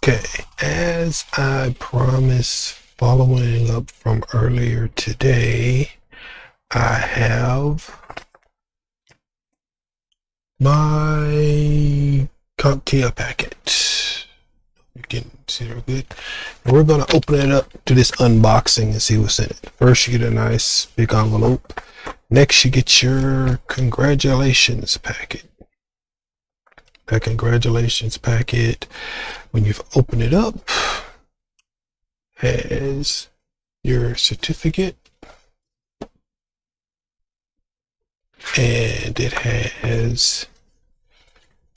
Okay, as I promised, following up from earlier today, I have my CompTIA packet. You can see it real good. And we're going to open it up to this unboxing and see what's in it. First, you get a nice big envelope. Next, you get your congratulations packet. That congratulations packet, when you've opened it up, has your certificate, and it has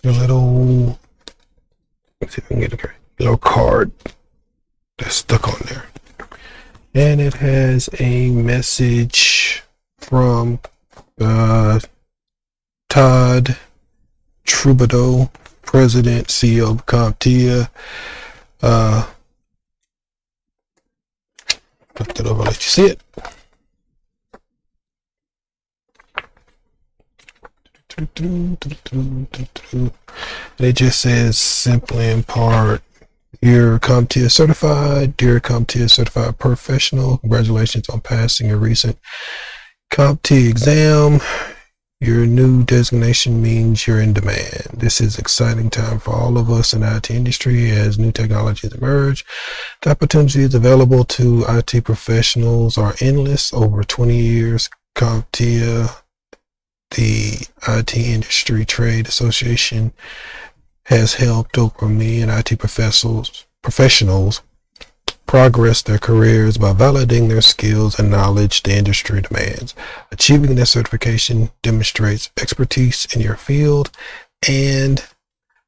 your little, let's see if I can get it right, little card that's stuck on there. And it has a message from Todd Troubadour, President, CEO of CompTIA. Flip it over, let you see it. It just says simply in part, you're CompTIA certified, dear CompTIA certified professional, congratulations on passing your recent CompTIA exam. Your new designation means you're in demand. This is exciting time for all of us in the IT industry as new technologies emerge. The opportunities available to IT professionals are endless. Over 20 years, CompTIA, the IT Industry Trade Association, has helped over 1 million IT professionals progress their careers by validating their skills and knowledge the industry demands. Achieving this certification demonstrates expertise in your field, and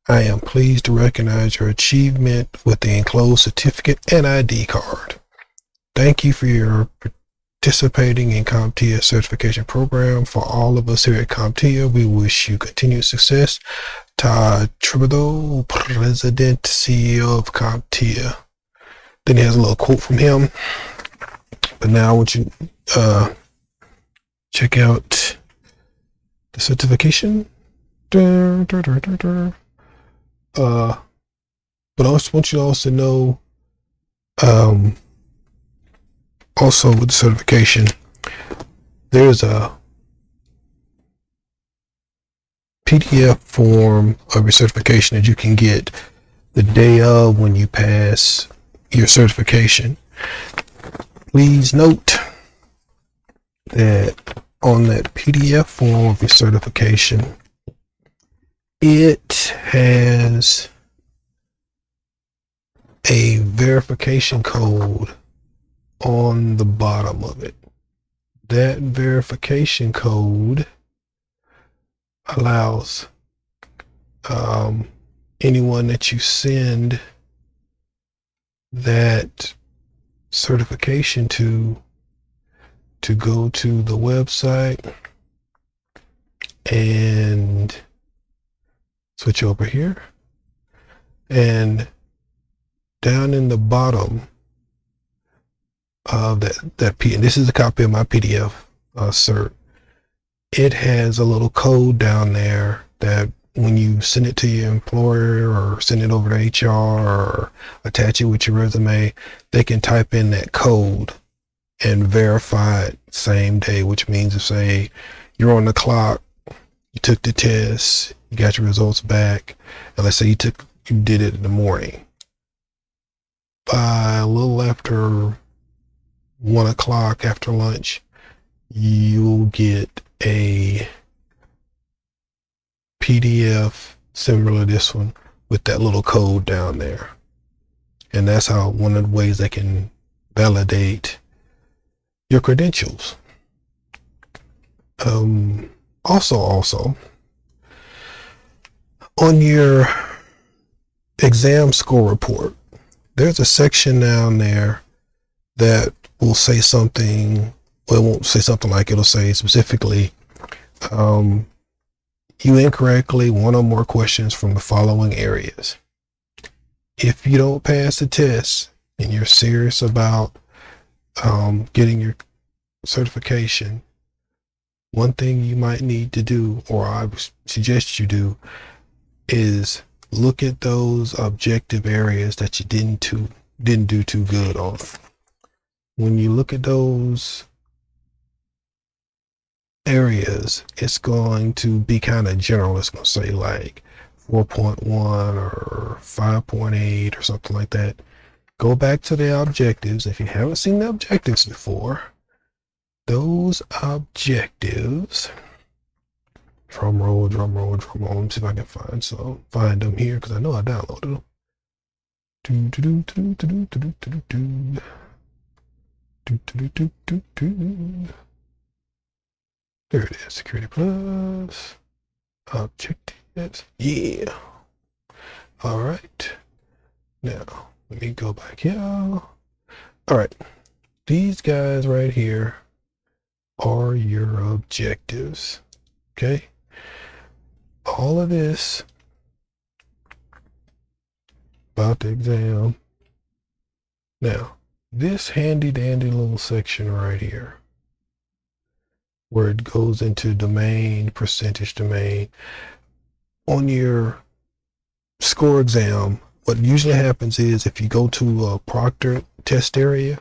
I am pleased to recognize your achievement with the enclosed certificate and ID card. Thank you for your participating in CompTIA certification program. For all of us here at CompTIA, we wish you continued success. Todd Troubadour, President, CEO of CompTIA. Then he has a little quote from him. But now I want you to check out the certification. But I also want you to also know, also with the certification, there's a PDF form of your certification that you can get the day of when you pass your certification. Please note that on that PDF form of your certification, it has a verification code on the bottom of it. That verification code allows anyone that you send that certification to go to the website and switch over here, and down in the bottom of that and this is a copy of my PDF cert. It has a little code down there that when you send it to your employer or send it over to HR or attach it with your resume, they can type in that code and verify it same day, which means if, say, you're on the clock, you took the test, you got your results back, and let's say you did it in the morning. By a little after 1 o'clock after lunch, you'll get a PDF similar to this one with that little code down there. And that's how one of the ways they can validate your credentials. Also on your exam score report, there's a section down there that will say something. Well, it won't say something like, it'll say specifically, you incorrectly one or more questions from the following areas. If you don't pass the test and you're serious about getting your certification, one thing you might need to do, or I would suggest you do, is look at those objective areas that you didn't do too good on. When you look at those areas, it's going to be kind of general. It's going to say like 4.1 or 5.8 or something like that. Go back to the objectives. If you haven't seen the objectives before, those objectives, drum roll, drum roll, drum roll. Let me see if I can find them here because I know I downloaded them. There it is. Security Plus. Objectives. Yeah. All right. Now, let me go back here. All right. These guys right here are your objectives. Okay. All of this about the exam. Now, this handy dandy little section right here, where it goes into domain, percentage domain. On your score exam, what usually happens is if you go to a proctor test area,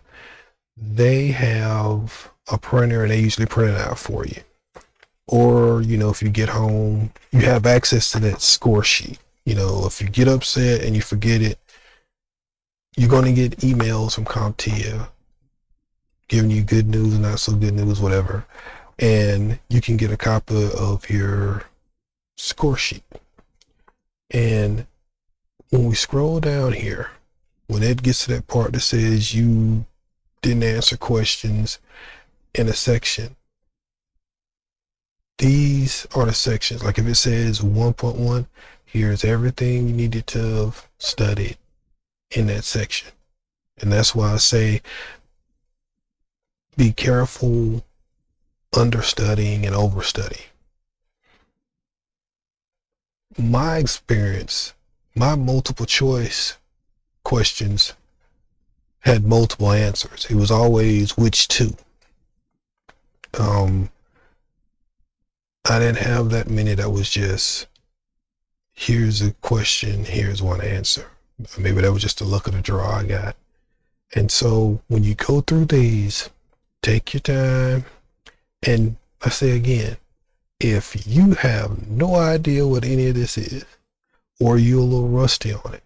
they have a printer and they usually print it out for you. Or, if you get home, you have access to that score sheet. If you get upset and you forget it, you're going to get emails from CompTIA giving you good news, not so good news, whatever. And you can get a copy of your score sheet. And when we scroll down here, when it gets to that part that says you didn't answer questions in a section, these are the sections. Like if it says 1.1, here's everything you needed to have studied in that section. And that's why I say be careful understudying and overstudying. My experience, my multiple choice questions had multiple answers. It was always which two. I didn't have that many that was just, here's a question, here's one answer. Maybe that was just the luck of the draw I got. And so when you go through these, take your time. And I say again, if you have no idea what any of this is, or you're a little rusty on it,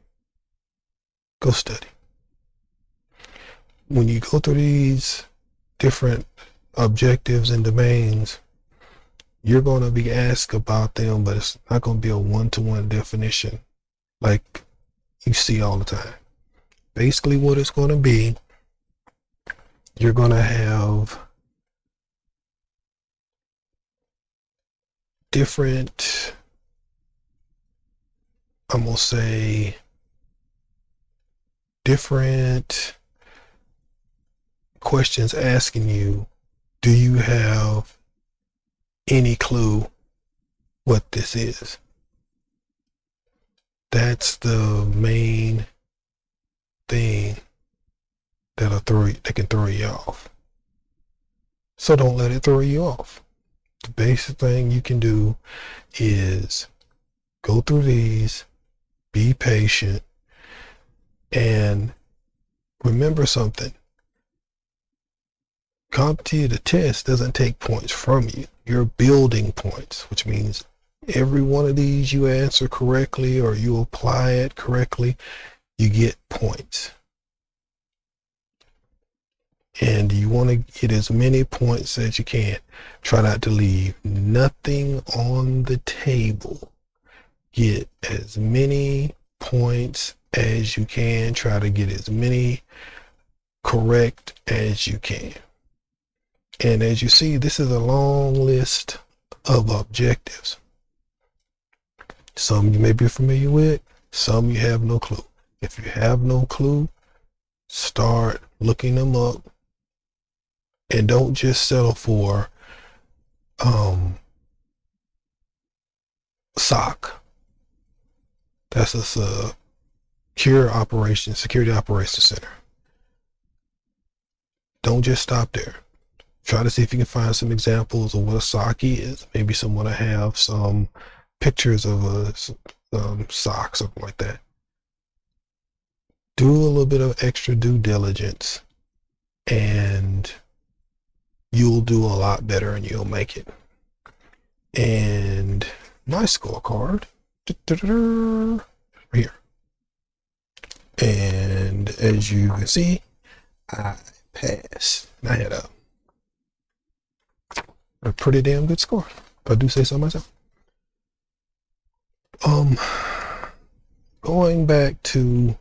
go study. When you go through these different objectives and domains, you're going to be asked about them, but it's not going to be a one-to-one definition like you see all the time. Basically what it's going to be, you're going to have different, I'm going to say, different questions asking you, do you have any clue what this is? That's the main thing that can throw you off. So don't let it throw you off. The basic thing you can do is go through these, be patient, and remember something. CompTIA, the test, doesn't take points from you. You're building points, which means every one of these you answer correctly or you apply it correctly, you get points. And you want to get as many points as you can. Try not to leave nothing on the table. Get as many points as you can. Try to get as many correct as you can. And as you see, this is a long list of objectives. Some you may be familiar with, some you have no clue. If you have no clue, start looking them up. And don't just settle for SOC. That's a security operations center. Don't just stop there. Try to see if you can find some examples of what a SOC is. Maybe someone will have some pictures of SOC, something like that. Do a little bit of extra due diligence, and you'll do a lot better, and you'll make it. And my scorecard here. And as you can see, I passed. I had a pretty damn good score, if I do say so myself. Going back to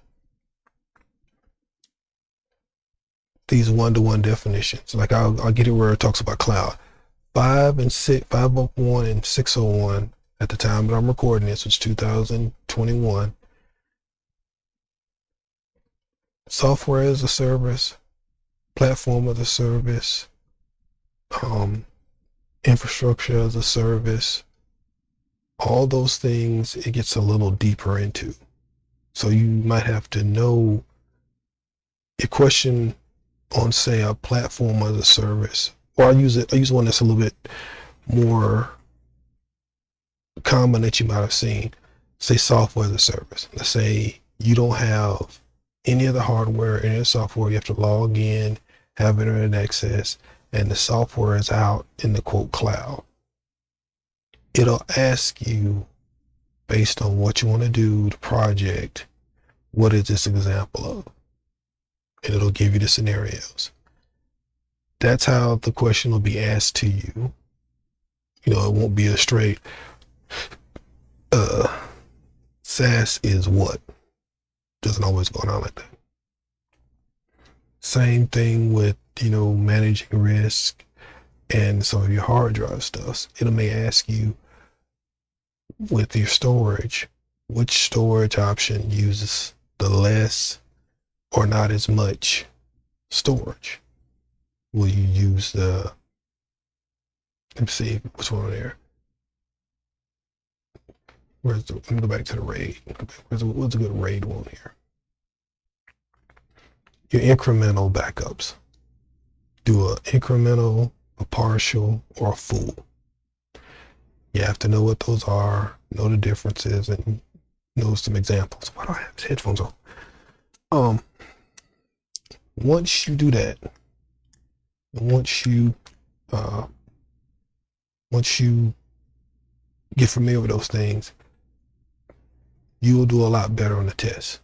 these one-to-one definitions, like I'll get it where it talks about cloud. 501 and 601 at the time that I'm recording this, which is 2021. Software as a service, platform as a service, infrastructure as a service, all those things it gets a little deeper into. So you might have to know a question on, say, a platform as a service, or I use one that's a little bit more common that you might have seen. Say software as a service. Let's say you don't have any of the hardware, any of the software. You have to log in, have internet access, and the software is out in the quote cloud. It'll ask you, based on what you want to do, the project, what is this example of? And it'll give you the scenarios. That's how the question will be asked to you. You know, it won't be a straight SaaS is what. Doesn't always go on like that. Same thing with, managing risk and some of your hard drive stuff. It may ask you with your storage, which storage option uses the less or not as much storage. Will you use let me see which one there. Let me go back to the RAID. What's a good RAID one here? Your incremental backups. Do an incremental, a partial, or a full. You have to know what those are, know the differences, and know some examples. Why do I have headphones on? Once you do that, once you get familiar with those things, you will do a lot better on the test.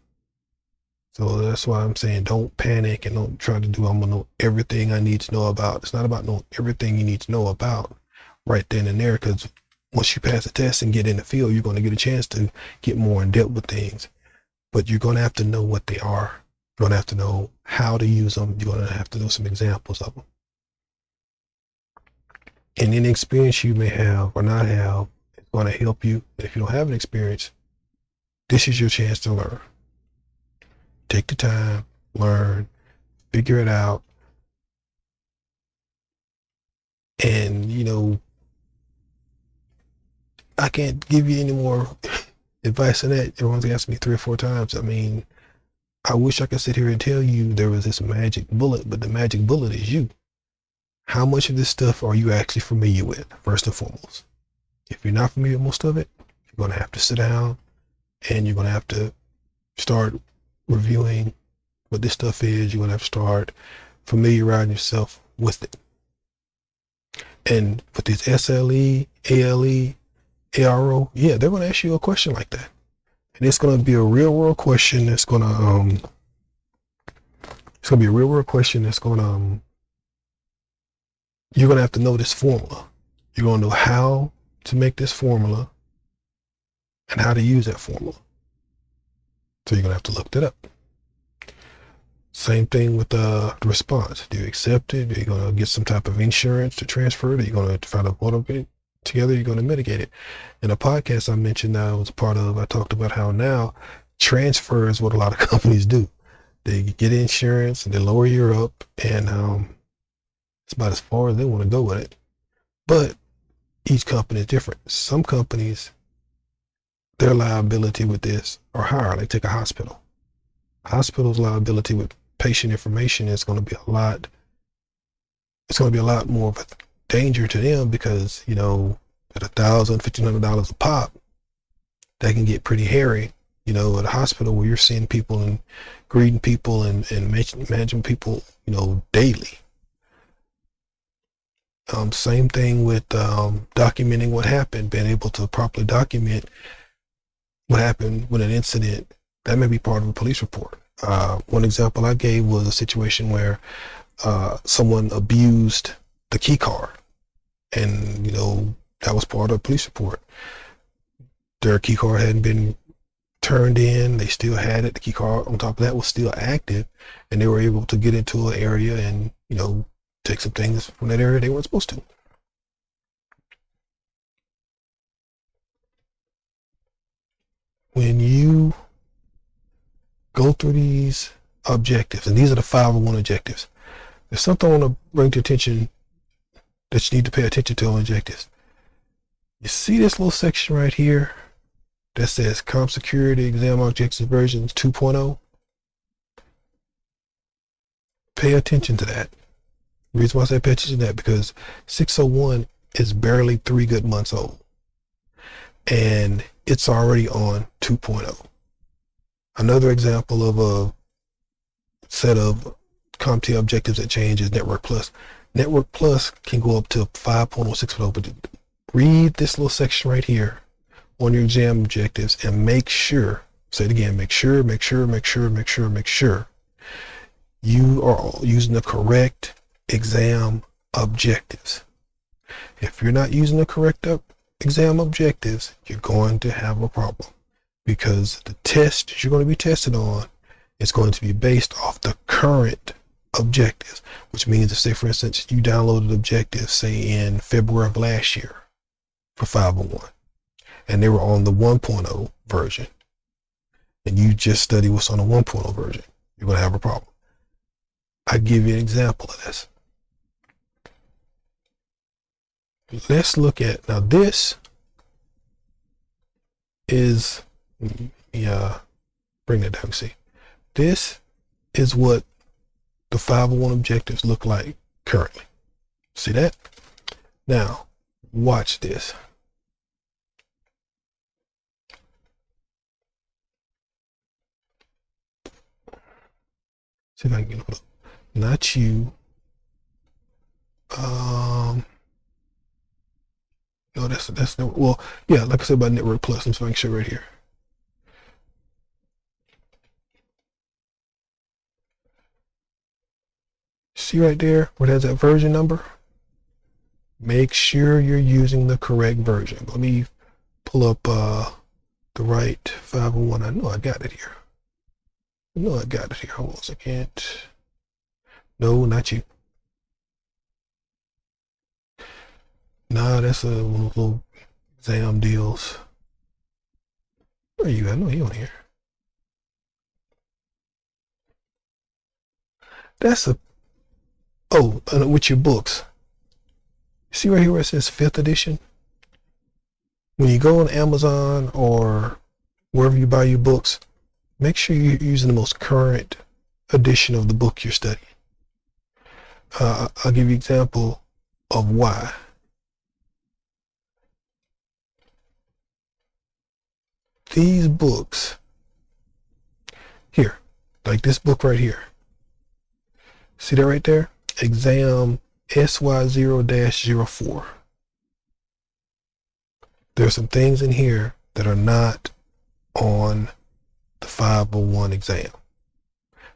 So that's why I'm saying don't panic and don't try to I'm going to know everything I need to know about. It's not about knowing everything you need to know about right then and there, because once you pass the test and get in the field, you're going to get a chance to get more in depth with things. But you're going to have to know what they are. You're going to have to know how to use them. You're going to have to know some examples of them. And any experience you may have or not have is going to help you. If you don't have an experience, this is your chance to learn. Take the time, learn, figure it out. And, I can't give you any more advice than that. Everyone's asked me 3 or 4 times. I mean, I wish I could sit here and tell you there was this magic bullet, but the magic bullet is you. How much of this stuff are you actually familiar with, first and foremost? If you're not familiar with most of it, you're going to have to sit down and you're going to have to start reviewing what this stuff is. You're going to have to start familiarizing yourself with it. And with this SLE, ALE, ARO, yeah, they're going to ask you a question like that. And it's going to be a real world question that's going to, you're going to have to know this formula. You're going to know how to make this formula and how to use that formula. So you're going to have to look that up. Same thing with the response. Do you accept it? Are you going to get some type of insurance to transfer it? Are you going to try to motivate it together? You're going to mitigate it. In a podcast I mentioned that I was a part of, I talked about how now transfer is what a lot of companies do. They get insurance and they lower you up, and it's about as far as they want to go with it. But each company is different. Some companies, their liability with this are higher. Like take a hospital. Hospital's liability with patient information is going to be a lot more of a danger to them, because, at $1,000, $1,500 a pop, that can get pretty hairy. You know, at a hospital where you're seeing people and greeting people and managing people, you know, daily. Same thing with documenting what happened, being able to properly document what happened with an incident. That may be part of a police report. One example I gave was a situation where someone abused the key card, and you know that was part of a police report. Their key card hadn't been turned in; they still had it. The key card on top of that was still active, and they were able to get into an area and you know take some things from that area they weren't supposed to. When you go through these objectives, and these are the 501 objectives, there's something I want to bring to attention that you need to pay attention to on objectives. You see this little section right here that says Comp Security Exam Objectives Versions 2.0? Pay attention to that. The reason why I say pay attention to that, because 601 is barely 3 good months old. And it's already on 2.0. Another example of a set of CompTIA objectives that change is Network Plus. Network Plus can go up to 5.0, 6.0, but read this little section right here on your exam objectives and make sure, say it again, make sure you are using the correct exam objectives. If you're not using the correct exam objectives, you're going to have a problem, because the test you're going to be tested on is going to be based off the current objectives, which means if, say for instance, you downloaded objectives, say in February of last year for 501, and they were on the 1.0 version, and you just study what's on the 1.0 version, you're going to have a problem. I give you an example of this. Let's look at, now this is, yeah, bring that down, see. This is what the 501 objectives look like currently. See that? Now, watch this. See if I can get it. Not you. No, that's no. Well, yeah, like I said about Network Plus. I'm just making sure right here. See right there where it has that version number? Make sure you're using the correct version. Let me pull up the right 501. I know I got it here. Hold on a second. No, not you. Nah, that's one of those little exam deals. Where are you? I know you on here. That's with your books. See right here where it says 5th edition? When you go on Amazon or wherever you buy your books, make sure you're using the most current edition of the book you're studying. I'll give you an example of why. These books here, like this book right here. See that right there? Exam SY0-04. There's some things in here that are not on the 501 exam.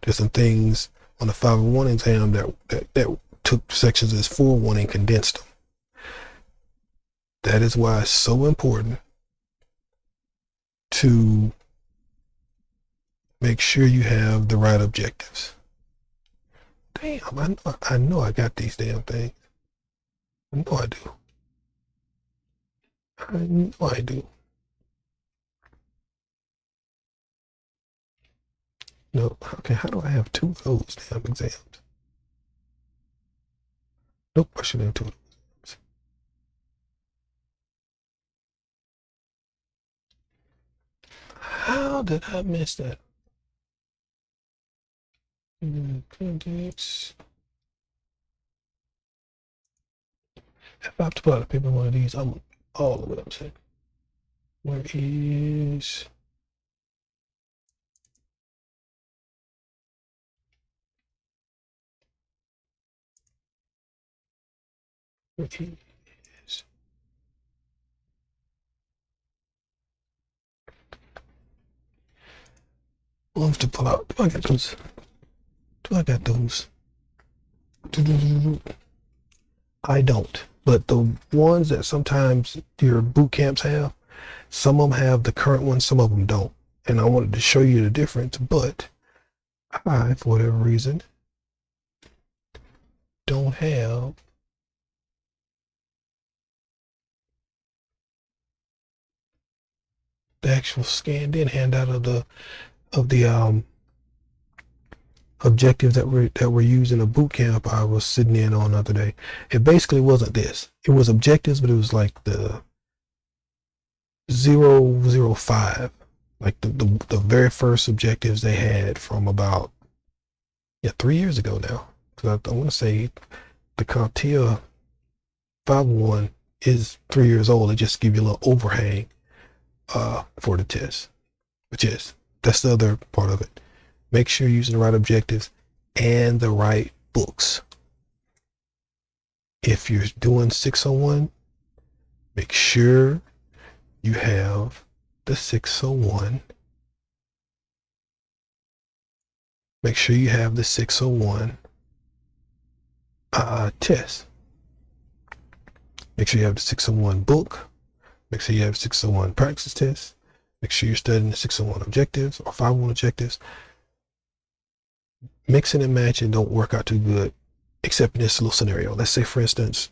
There's some things on the 501 exam that took sections as 401 and condensed them. That is why it's so important to make sure you have the right objectives. Damn, I know I got these damn things. I know I do. I know I do. No, okay, how do I have 2 of those damn exams? Nope, I should have 2 of those exams. How did I miss that? If I have to put out a paper one of these, I'm all the way upset. Where is where is ones to pull out? Do I got those? Do I got those? I don't. But the ones that sometimes your boot camps have, some of them have the current ones, some of them don't. And I wanted to show you the difference, but I, for whatever reason, don't have the actual scanned in handout of the objectives that were used in a boot camp I was sitting in on the other day. It basically wasn't this. It was objectives, but it was like the 005, like the very first objectives they had from about 3 years ago now. Because I want to say the CompTIA 501 is 3 years old. It just give you a little overhang for the test, which is that's the other part of it. Make sure you're using the right objectives and the right books. If you're doing 601, make sure you have the 601. Make sure you have the 601 test. Make sure you have the 601 book. Make sure you have 601 practice test. Make sure you're studying the 601 objectives or 501 objectives. Mixing and matching don't work out too good, except in this little scenario. Let's say, for instance,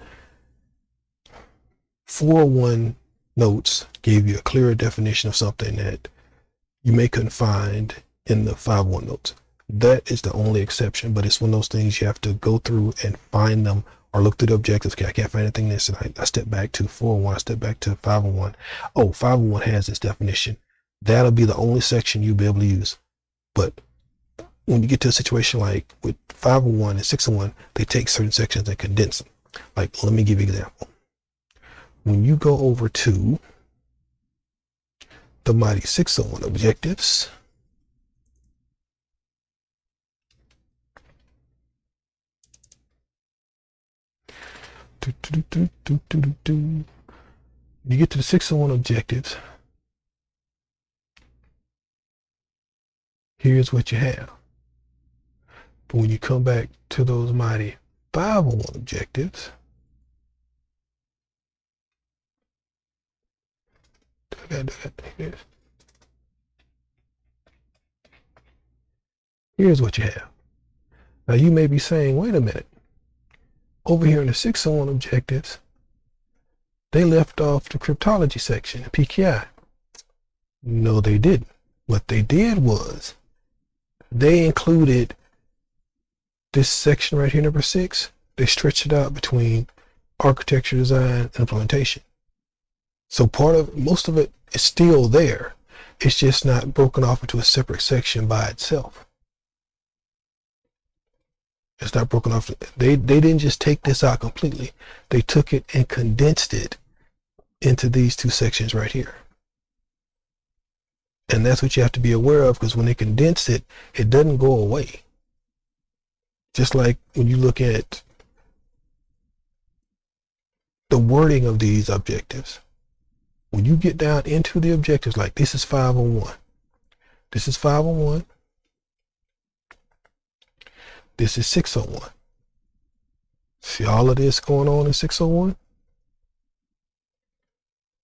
401 notes gave you a clearer definition of something that you may couldn't find in the 501 notes. That is the only exception, but it's one of those things you have to go through and find them or look through the objectives. Okay, I can't find anything in this, and I step back to 401, I step back to 501. Oh, 501 has this definition. That'll be the only section you'll be able to use. But when you get to a situation like with 501 and 601, they take certain sections and condense them. Like, let me give you an example. When you go over to the mighty 601 objectives, you get to the 601 objectives, here's what you have. But when you come back to those mighty 501 objectives, here's what you have. Now you may be saying, wait a minute, over here in the 601 objectives, they left off the cryptology section, the PKI. No, they didn't. What they did was they included this section right here, number 6. They stretched it out between architecture, design, and implementation. So most of it is still there. It's just not broken off into a separate section by itself. It's not broken off. They didn't just take this out completely. They took it and condensed it into these two sections right here. And that's what you have to be aware of, because when they condense it, it doesn't go away. Just like when you look at the wording of these objectives, when you get down into the objectives, like this is 501. This is 501. This is 601. See all of this going on in 601?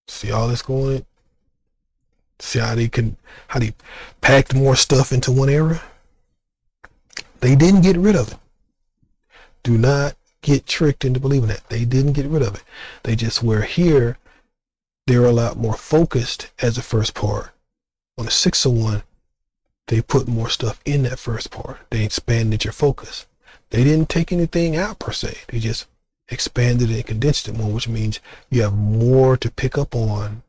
See all this going? See how they packed more stuff into one area? They didn't get rid of it. Do not get tricked into believing that. They didn't get rid of it. They just were here. They're a lot more focused as the first part. On the 601, they put more stuff in that first part. They expanded your focus. They didn't take anything out per se. They just expanded it and condensed it more, which means you have more to pick up on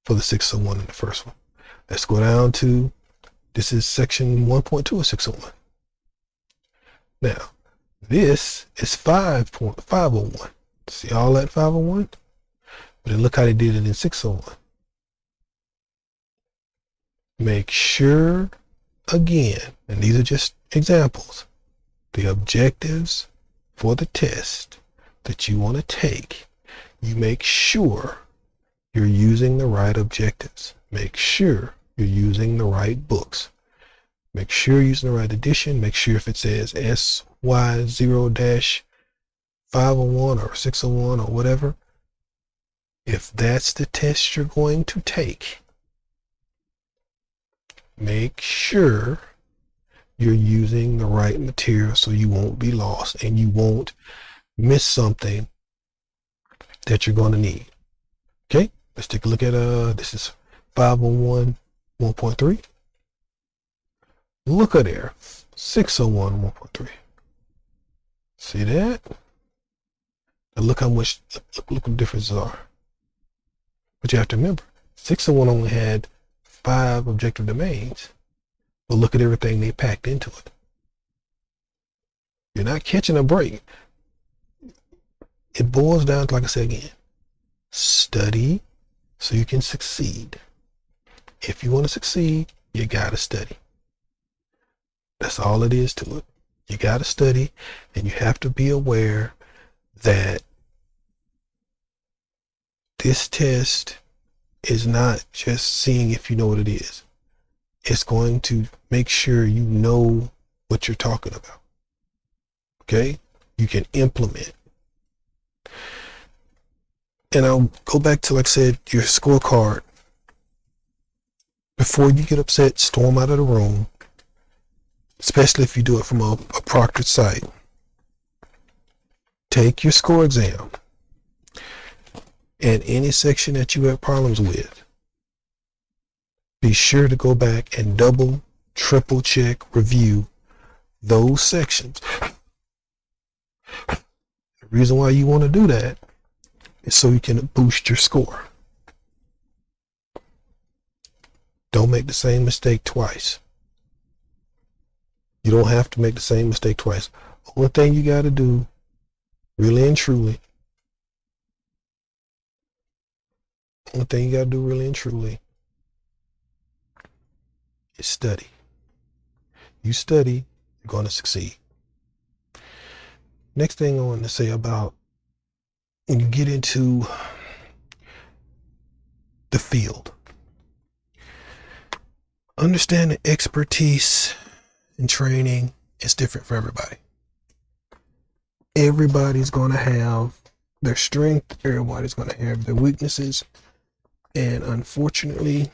for the 601 than the first one. Let's go down to, this is section 1.2 of 601. Now, this is 5.501. See all that 501? But then look how they did it in 601. make sure, again, and these are just examples, the objectives for the test that you want to take, you make sure you're using the right objectives. Make sure you're using the right books. Make sure you're using the right edition. Make sure if it says SY0-501 or 601 or whatever, if that's the test you're going to take, make sure you're using the right material so you won't be lost and you won't miss something that you're going to need. Okay, let's take a look at this is 501 1.3. Look at there, 601 1.3. See that? And look how much, look what the differences are. But you have to remember, 601 only had 5 objective domains, but look at everything they packed into it. You're not catching a break. It boils down to, like I said again, study so you can succeed. If you want to succeed, you got to study. That's all it is to it. You got to study, and you have to be aware that this test is not just seeing if you know what it is. It's going to make sure you know what you're talking about. Okay? You can implement. And I'll go back to, like I said, your scorecard. Before you get upset, storm out of the room, especially if you do it from a proctored site. Take your score exam. And any section that you have problems with, be sure to go back and double, triple check, review those sections. The reason why you want to do that is so you can boost your score. Don't make the same mistake twice. You don't have to make the same mistake twice. Only thing you got to do, really and truly, is study. You study, you're going to succeed. Next thing I want to say about when you get into the field, understanding expertise and training is different for everybody. Everybody's going to have their strength. Everybody's going to have their weaknesses. And unfortunately,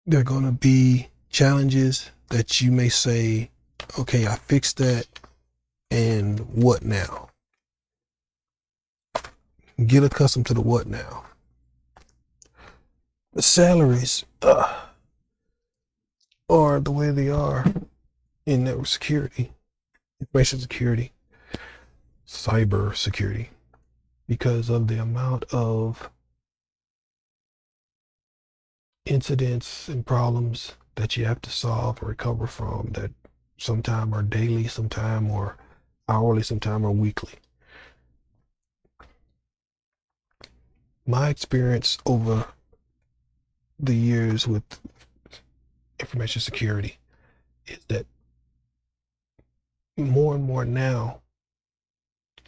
there are going to be challenges that you may say, okay, I fixed that, and what now? Get accustomed to the what now. The salaries are the way they are in network security, information security, cyber security, because of the amount of incidents and problems that you have to solve or recover from that sometime are daily, sometime or hourly, sometime or weekly. My experience over the years with information security is that more and more now,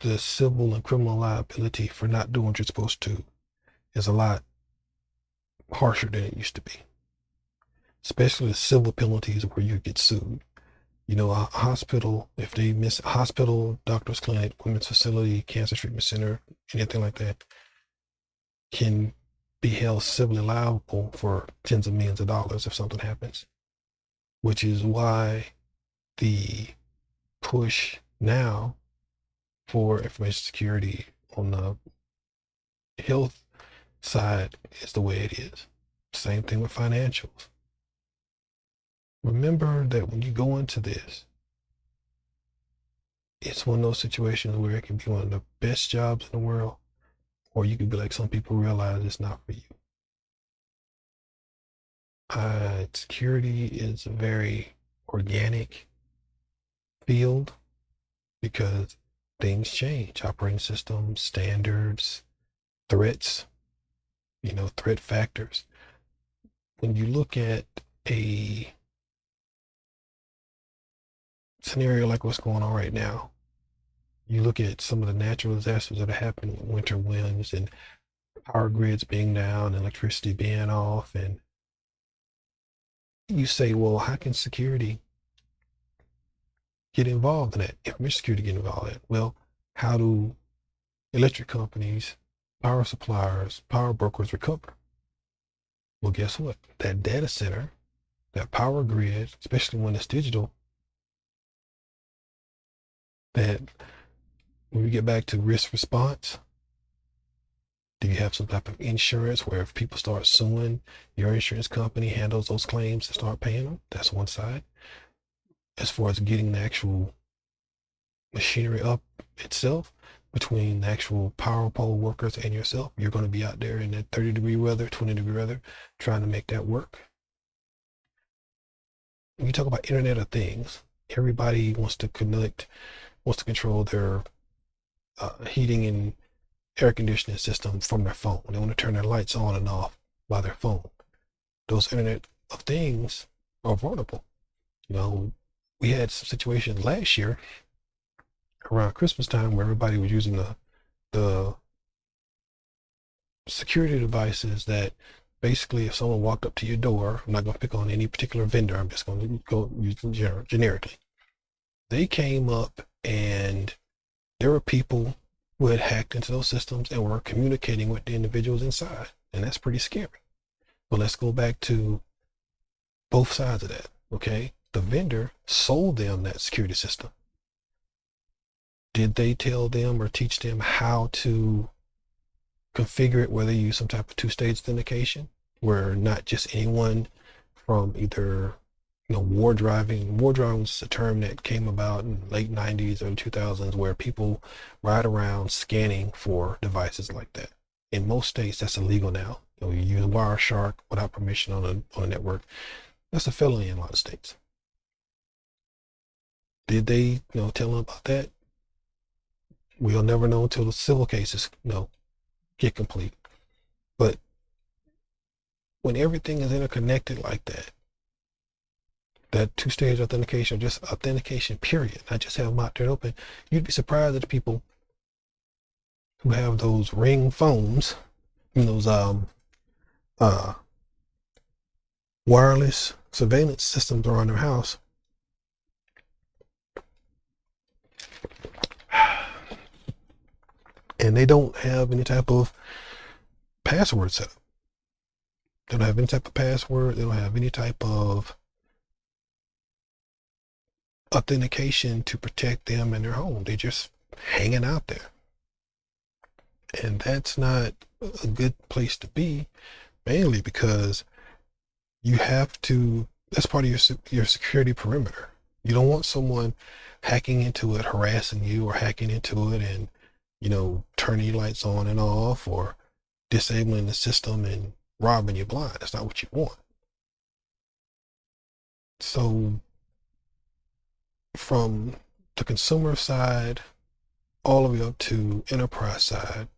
the civil and criminal liability for not doing what you're supposed to is a lot harsher than it used to be. Especially the civil penalties where you get sued. You know, a hospital, if they miss a hospital, doctor's clinic, women's facility, cancer treatment center, anything like that, can be held civilly liable for tens of millions of dollars if something happens. Which is why the push now for information security on the health side is the way it is. Same thing with financials. Remember that when you go into this, it's one of those situations where it can be one of the best jobs in the world, or you could be like some people realize it's not for you. Security is a very organic field because things change. Operating systems, standards, threats threat factors. When you look at a scenario like what's going on right now, you look at some of the natural disasters that are happening with winter winds and power grids being down, electricity being off, and you say, well, how can security get involved in that? Information security get involved in it. Well, how do electric companies, power suppliers, power brokers recover? Well, guess what? That data center, that power grid, especially when it's digital, that when we get back to risk response, do you have some type of insurance where if people start suing, your insurance company handles those claims and start paying them? That's one side. As far as getting the actual machinery up itself, between the actual power pole workers and yourself, you're going to be out there in that 30-degree weather, 20-degree weather, trying to make that work. When you talk about Internet of Things, everybody wants to control their heating and air conditioning system from their phone. They want to turn their lights on and off by their phone. Those Internet of Things are vulnerable. We had some situations last year around Christmas time where everybody was using the security devices that basically if someone walked up to your door, I'm not going to pick on any particular vendor, I'm just going to go use them generically. They came up and there were people who had hacked into those systems and were communicating with the individuals inside. And that's pretty scary. But let's go back to both sides of that, okay? The vendor sold them that security system. Did they tell them or teach them how to configure it, where they use some type of two-stage authentication, where not just anyone from either war driving is a term that came about in late 90s, early 2000s, where people ride around scanning for devices like that. In most states, that's illegal now. You use Wireshark without permission on a network. That's a felony in a lot of states. Did they tell them about that? We'll never know until the civil cases get complete. But when everything is interconnected like that, that two-stage authentication, or just authentication period, not just have them out there open, you'd be surprised at the people who have those Ring phones, those wireless surveillance systems around their house. And they don't have any type of password set up. They don't have any type of password. They don't have any type of authentication to protect them and their home. They're just hanging out there. And that's not a good place to be, mainly because you have to, that's part of your security perimeter. You don't want someone hacking into it, harassing you, or hacking into it and turning your lights on and off, or disabling the system and robbing you blind. That's not what you want. So from the consumer side all the way up to enterprise side,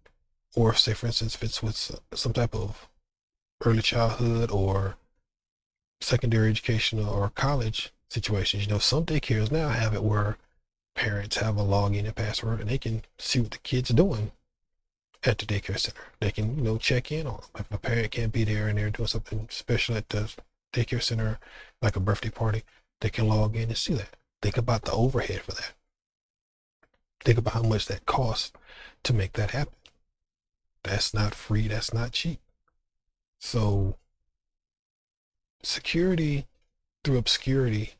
or say for instance if it's with some type of early childhood or secondary educational or college situations, some daycares now have it where parents have a login and password and they can see what the kid's doing at the daycare center. They can check in on them. If a parent can't be there and they're doing something special at the daycare center, like a birthday party, they can log in and see that. Think about the overhead for that. Think about how much that costs to make that happen. That's not free. That's not cheap. So security through obscurity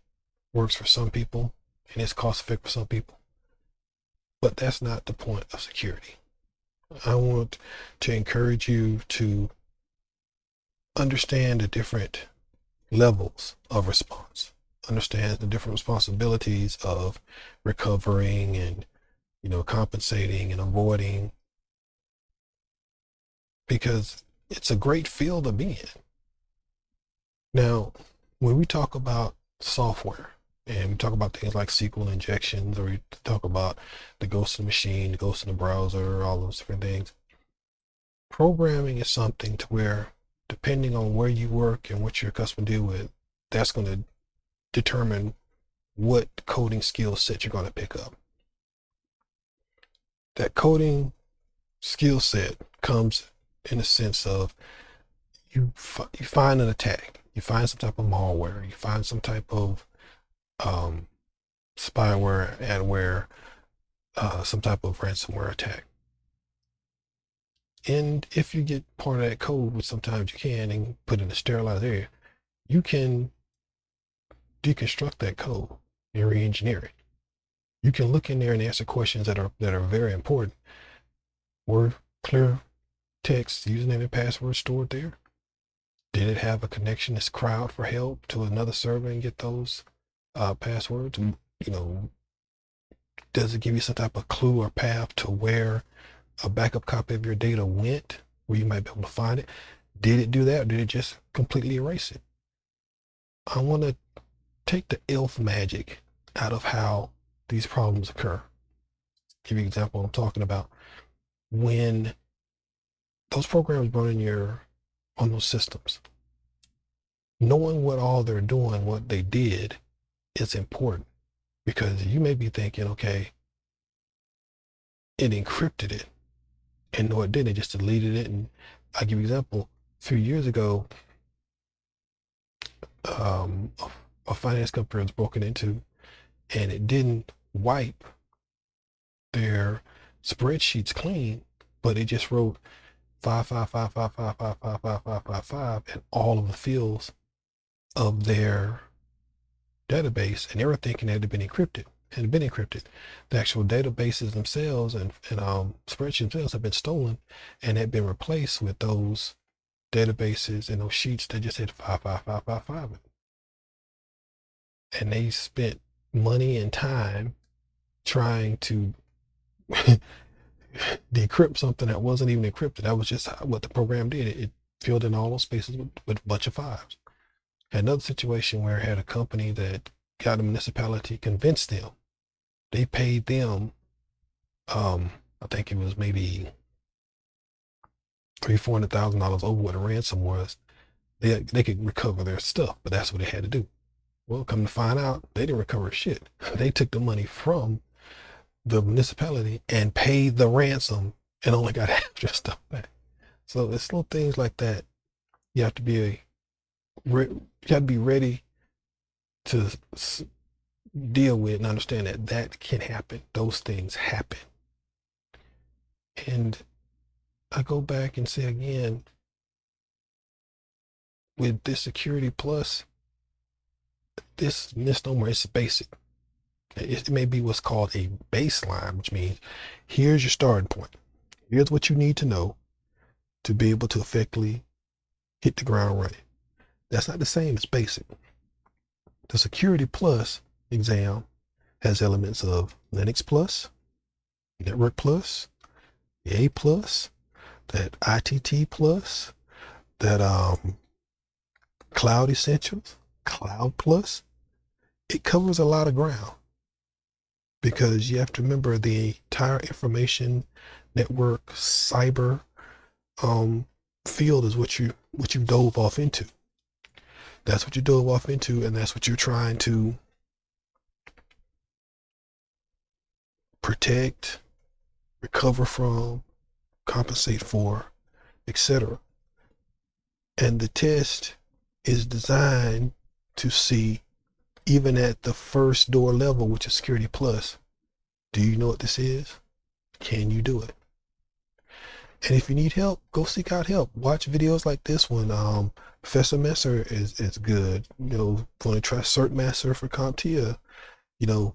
works for some people and it's cost effective for some people. But that's not the point of security. I want to encourage you to understand the different levels of response. Understand the different responsibilities of recovering and compensating and avoiding, because it's a great field to be in. Now, when we talk about software and we talk about things like SQL injections, or we talk about the ghost in the machine, the ghost in the browser, all those different things, Programming is something to where, depending on where you work and what your customer deal with, that's going to determine what coding skill set you're going to pick up. That coding skill set comes in the sense of you find an attack, you find some type of malware, you find some type of spyware, adware, some type of ransomware attack. And if you get part of that code, which sometimes you can, and put in a sterilized area, you can deconstruct that code and re-engineer it. You can look in there and answer questions that are very important. Were clear text, username and password stored there? Did it have a connection as crowd for help to another server and get those passwords? Does it give you some type of clue or path to where a backup copy of your data went, where you might be able to find it? Did it do that, or did it just completely erase it? I want to take the elf magic out of how these problems occur. Give you an example I'm talking about. When those programs run on those systems, knowing what all they're doing, what they did, is important, because you may be thinking, okay, it encrypted it, and no, it didn't. It just deleted it. And I'll give you an example. A few years ago, a finance company was broken into, and it didn't wipe their spreadsheets clean, but it just wrote 555555555 in all of the fields of their database, and they were thinking that it had been encrypted. The actual databases themselves and spreadsheets themselves have been stolen, and had been replaced with those databases and those sheets that just had 55555. And they spent money and time trying to decrypt something that wasn't even encrypted. That was just what the program did. It filled in all those spaces with a bunch of fives. Another situation where I had a company that got a municipality, convinced them. They paid them, I think it was maybe $300,000-$400,000 over what the ransom was. They could recover their stuff, but that's what they had to do. Well, come to find out, they didn't recover shit. They took the money from the municipality and paid the ransom and only got half their stuff back. So it's little things like that. You have to be ready to deal with and understand that can happen. Those things happen. And I go back and say again, with this Security Plus, this misnomer is basic. It may be what's called a baseline, which means here's your starting point. Here's what you need to know to be able to effectively hit the ground running. That's not the same as basic. The Security Plus exam has elements of Linux Plus, Network Plus, A Plus, that ITT Plus, that Cloud Essentials, Cloud Plus. It covers a lot of ground, because you have to remember the entire information network cyber field is what you dove off into. That's what you dove off into, and that's what you're trying to protect, recover from, compensate for, etc. And the test is designed to see, even at the first door level, which is Security Plus, do you know what this is? Can you do it? And if you need help, go seek out help. Watch videos like this one. Professor Messer is good. Want to try Cert Master for CompTIA,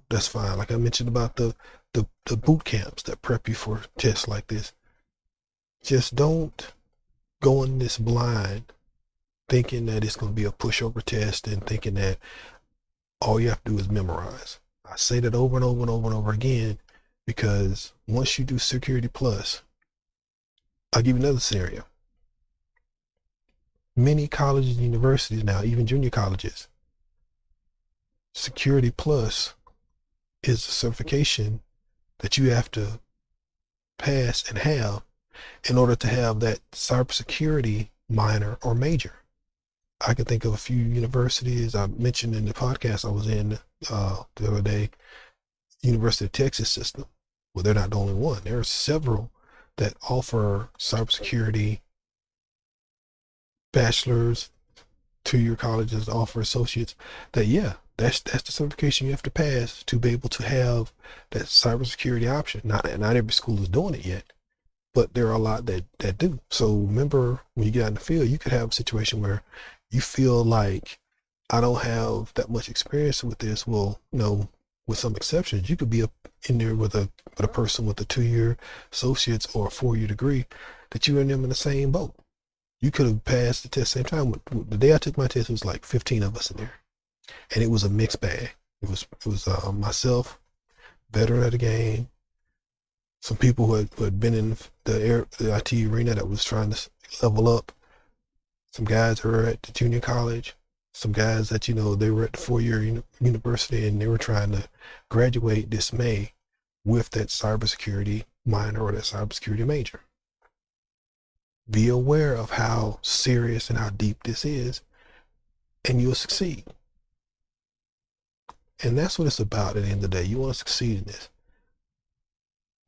that's fine. Like I mentioned about the boot camps that prep you for tests like this. Just don't go in this blind thinking that it's going to be a pushover test and thinking that all you have to do is memorize. I say that over and over and over and over again, because once you do Security Plus, I'll give you another scenario. Many colleges and universities now, even junior colleges, Security Plus is a certification that you have to pass and have in order to have that cybersecurity minor or major. I can think of a few universities I mentioned in the podcast I was in the other day, University of Texas system. Well, they're not the only one. There are several that offer cybersecurity bachelor's, 2-year colleges offer associates. That's the certification you have to pass to be able to have that cybersecurity option. Not every school is doing it yet, but there are a lot that do. So remember, when you get out in the field, you could have a situation where you feel like, I don't have that much experience with this. Well, with some exceptions, you could be up in there with a person with a 2-year associates or a 4-year degree, that you and them in the same boat. You could have passed the test same time. The day I took my test, it was like 15 of us in there, and it was a mixed bag. It was myself, veteran of the game, some people who had been in the IT arena that was trying to level up, some guys who were at the junior college, some guys that, they were at the 4-year university and they were trying to graduate this May with that cybersecurity minor or that cybersecurity major. Be aware of how serious and how deep this is, and you'll succeed. And that's what it's about at the end of the day. You want to succeed in this.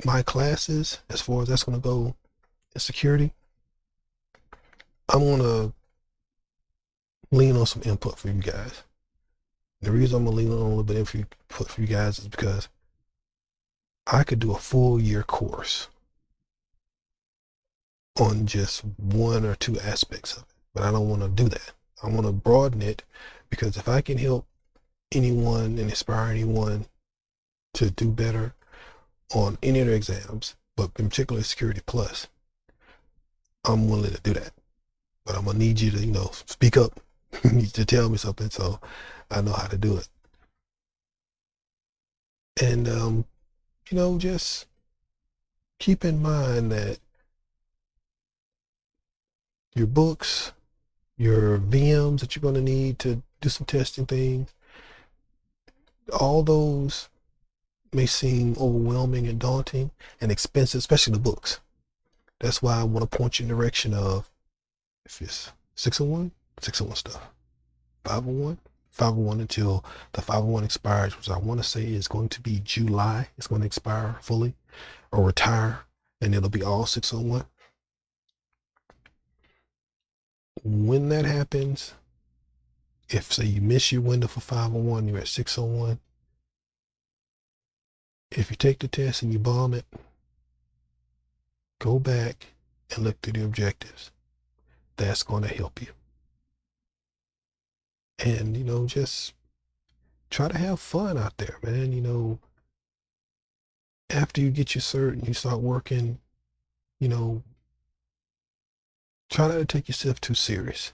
My classes, as far as that's going to go in security, I'm going to lean on some input for you guys. The reason I'm going to lean on a little bit of input for you guys is because I could do a full year course on just 1 or 2 aspects of it, but I don't want to do that. I want to broaden it, because if I can help anyone and inspire anyone to do better on any of their exams, but in particular Security Plus, I'm willing to do that. But I'm going to need you to, speak up. You need to tell me something so I know how to do it. And, just keep in mind that your books, your VMs that you're going to need to do some testing things, all those may seem overwhelming and daunting and expensive, especially the books. That's why I want to point you in the direction of, if it's 601 stuff, 501 until the 501 expires, which I want to say is going to be July. It's going to expire fully or retire, and it'll be all 601. When that happens, if say you miss your window for 501, you're at 601. If you take the test and you bomb it, go back and look through the objectives. That's going to help you. And, just try to have fun out there, man. After you get your cert and you start working, try not to take yourself too serious.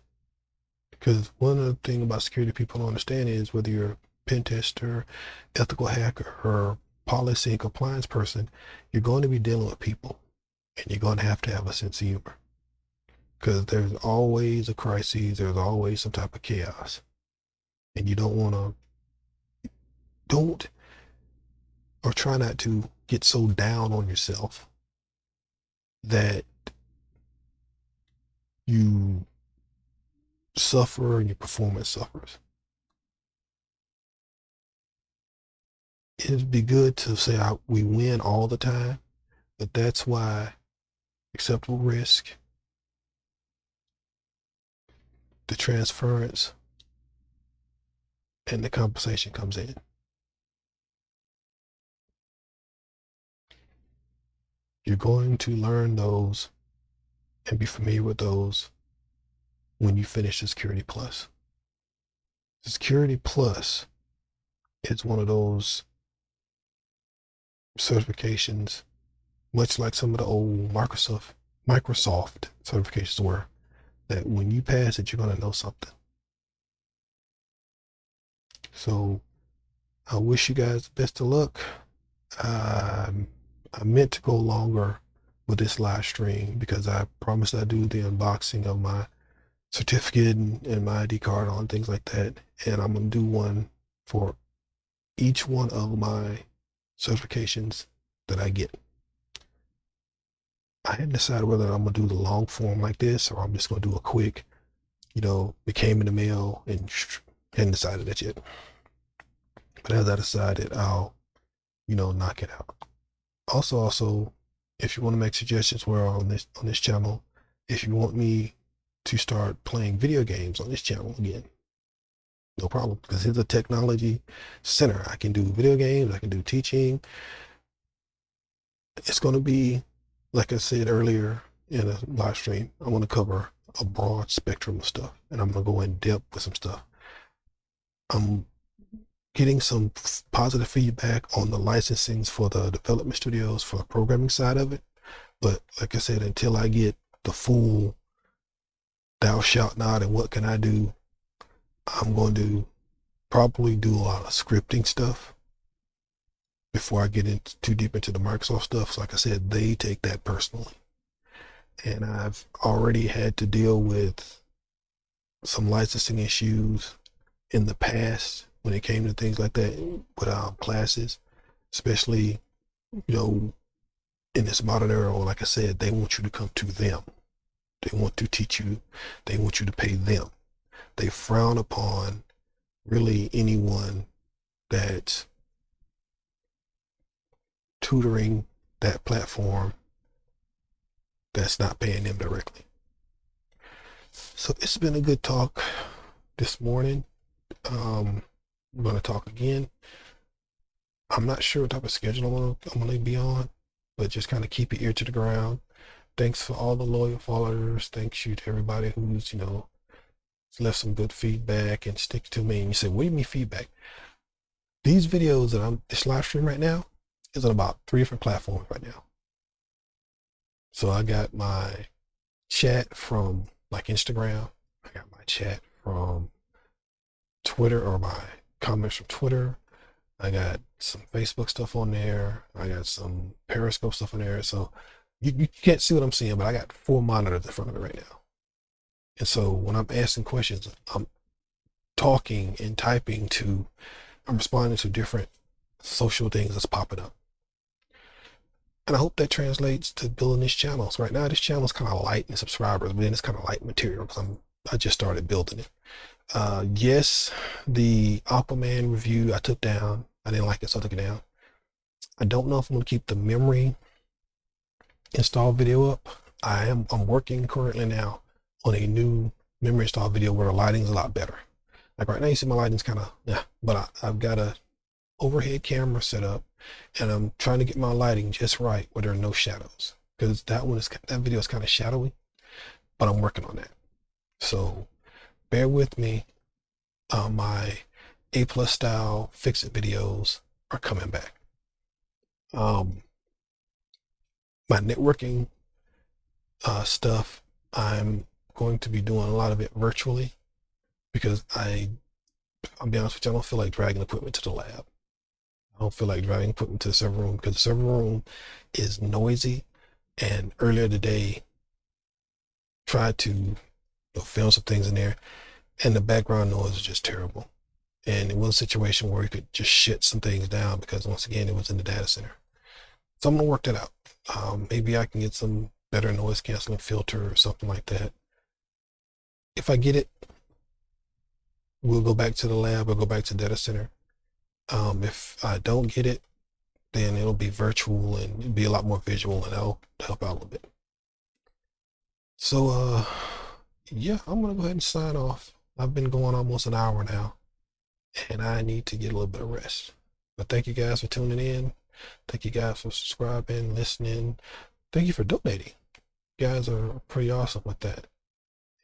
Because one of the things about security people don't understand is, whether you're a pen tester, ethical hacker, or policy and compliance person, you're going to be dealing with people, and you're going to have a sense of humor. Because there's always a crisis, there's always some type of chaos. And you try not to get so down on yourself that you suffer and your performance suffers. It'd be good to say we win all the time, but that's why acceptable risk, the transference, and the compensation comes in. You're going to learn those and be familiar with those when you finish the Security Plus. The Security Plus is one of those certifications, much like some of the old Microsoft certifications were, that when you pass it, you're going to know something. So I wish you guys the best of luck. I meant to go longer with this live stream because I promised I'd do the unboxing of my certificate and my ID card on things like that. And I'm going to do one for each one of my certifications that I get. I hadn't decided whether I'm gonna do the long form like this or I'm just gonna do a quick, it came in the mail and hadn't decided that yet. But as I decided, I'll, knock it out. Also, if you want to make suggestions where on this channel, if you want me to start playing video games on this channel again, no problem, because it's a technology center. I can do video games, I can do teaching. It's going to be, like I said earlier in a live stream, I want to cover a broad spectrum of stuff, and I'm going to go in depth with some stuff. I'm getting some positive feedback on the licensings for the development studios for the programming side of it. But like I said, until I get the full thou shalt not and what can I do, I'm going to probably do a lot of scripting stuff before I get too deep into the Microsoft stuff. So like I said, they take that personally. And I've already had to deal with some licensing issues in the past when it came to things like that with classes, especially, in this modern era. Or like I said, they want you to come to them. They want to teach you. They want you to pay them. They frown upon really anyone that's tutoring that platform that's not paying them directly. So it's been a good talk this morning. I'm going to talk again. I'm not sure what type of schedule I'm going to be on, but just kind of keep your ear to the ground. Thanks for all the loyal followers. Thanks you to everybody who's, left some good feedback and sticks to me. And you say, what do you mean feedback? These videos that this live stream right now is on about 3 different platforms right now. So I got my chat from like Instagram. I got my chat from Twitter, or my comments from Twitter. I got some Facebook stuff on there. I got some Periscope stuff on there. So you can't see what I'm seeing, but I got 4 monitors in front of it right now. And so when I'm asking questions, I'm talking and typing I'm responding to different social things that's popping up. And I hope that translates to building this channel. So right now, this channel is kind of light in subscribers, but then it's kind of light material because I just started building it. Yes, the Aquaman review I took down. I didn't like it, so I took it down. I don't know if I'm going to keep the memory install video up. I'm working currently now on a new memory install video where the lighting's a lot better. Like right now, you see my lighting's kind of, but I've got a overhead camera set up, and I'm trying to get my lighting just right where there are no shadows, because that video is kind of shadowy, but I'm working on that. So bear with me. My A+ style fix-it videos are coming back. My networking stuff, I'm going to be doing a lot of it virtually, because I'll be honest with you, I don't feel like dragging equipment to the lab. I don't feel like dragging equipment to the server room, because the server room is noisy. And earlier today, tried to film some things in there, and the background noise is just terrible. And it was a situation where you could just shut some things down, because once again, it was in the data center. So I'm gonna work that out. Maybe I can get some better noise canceling filter or something like that. If I get it, we'll go back to the lab or go back to the data center. If I don't get it, then it'll be virtual and it'll be a lot more visual, and that'll help out a little bit. So, yeah, I'm going to go ahead and sign off. I've been going almost an hour now, and I need to get a little bit of rest. But thank you guys for tuning in. Thank you guys for subscribing, listening. Thank you for donating. You guys are pretty awesome with that.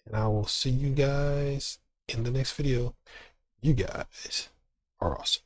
And I will see you guys in the next video. You guys are awesome.